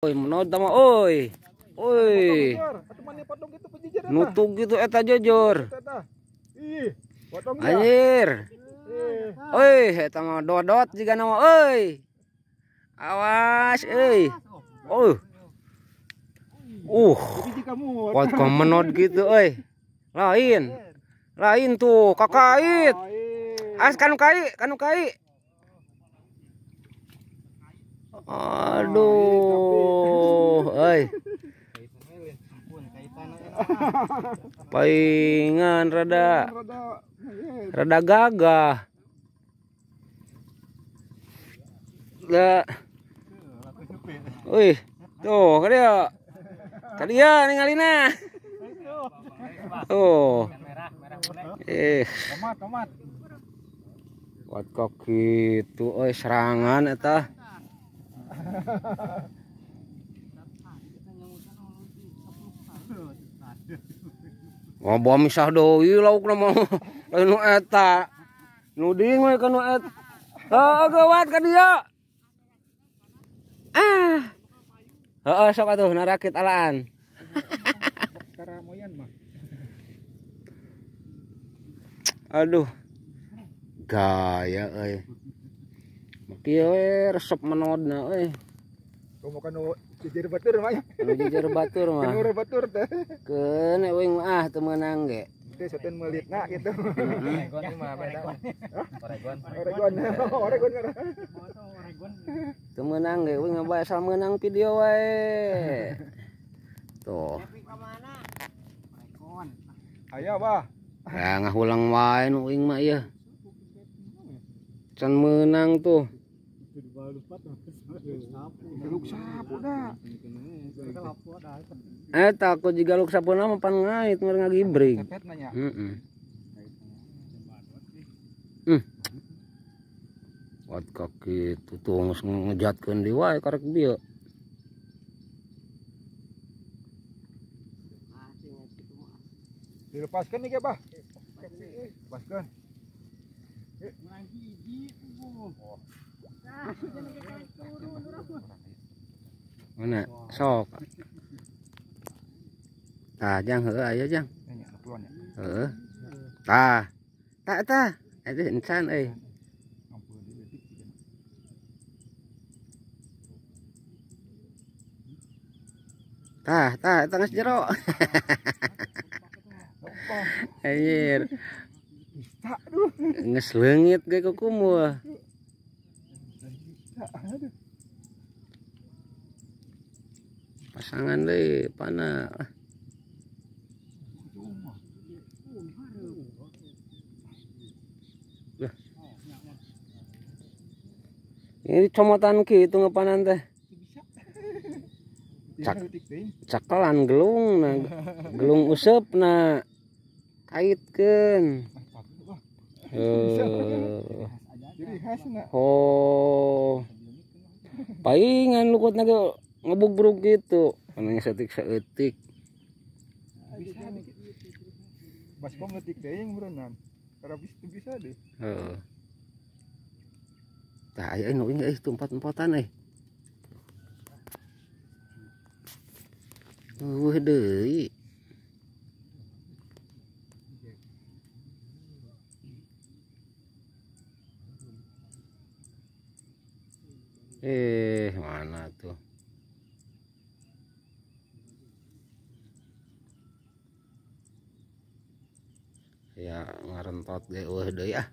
Oi, menod tama oi. Oi. Nutug gitu eta jujur. Anjir. Oi, eta mah dodot jiga nama oi. Awas euy. Kuat kok menod gitu euy. Lain tuh kakait. As kanu kai. Aduh, paingan rada gagah. Lah. Wih, tuh kadia ningalina. Tuh. Tomat. Kuat kok gitu, serangan eta. Bom misah deui laukna mah lain nu eta. Nuding we ka nu eta. Gawat ka dia. Sok atuh narakit alaan. Karamoyan mah. Aduh. Gaya euy. Kieu we resep menodna euy. Komo kanu jejer batur mah. Anu jejer batur mah. Kanu batur teh. Keun euing mah teu meunang ge. Teh soten meulitna gitu. Oregon mah beda. Oregon. Teu meunang ge euing mah asal meunang video wae. Tuh. Aya bah. Ya ngahulang wae nu euing mah ieu. Can meunang tuh. Eta aku juga luk sapuna mah pan ngait ngeur ngagibrig. Kuat kaki itu tuh ngejatkeun di wae karek dieu. Dilepaskan nih, Bah. Lepaskan. Mana? Sok. Tah, jang heueuh aya jang. Heeh. Tah. Eta insan euy. Tah, eta geus jero. Anjir. Geus leungit ge kukum wah. Pasangan deui pana. Ini comotan kitu ngapanan teh. Cakalan gelung na gelung usepna kaitkeun. Oh. Paingan lukutna ge ngebugrug gitu. Anu saeutik saeutik. Baskom leutik teuing berenang. Karabis teu bisa deh. Heeh. Tah aya nu euy tempat-tempatan euy. Deui. Mana tuh? Ya ngarentot ge deui ah.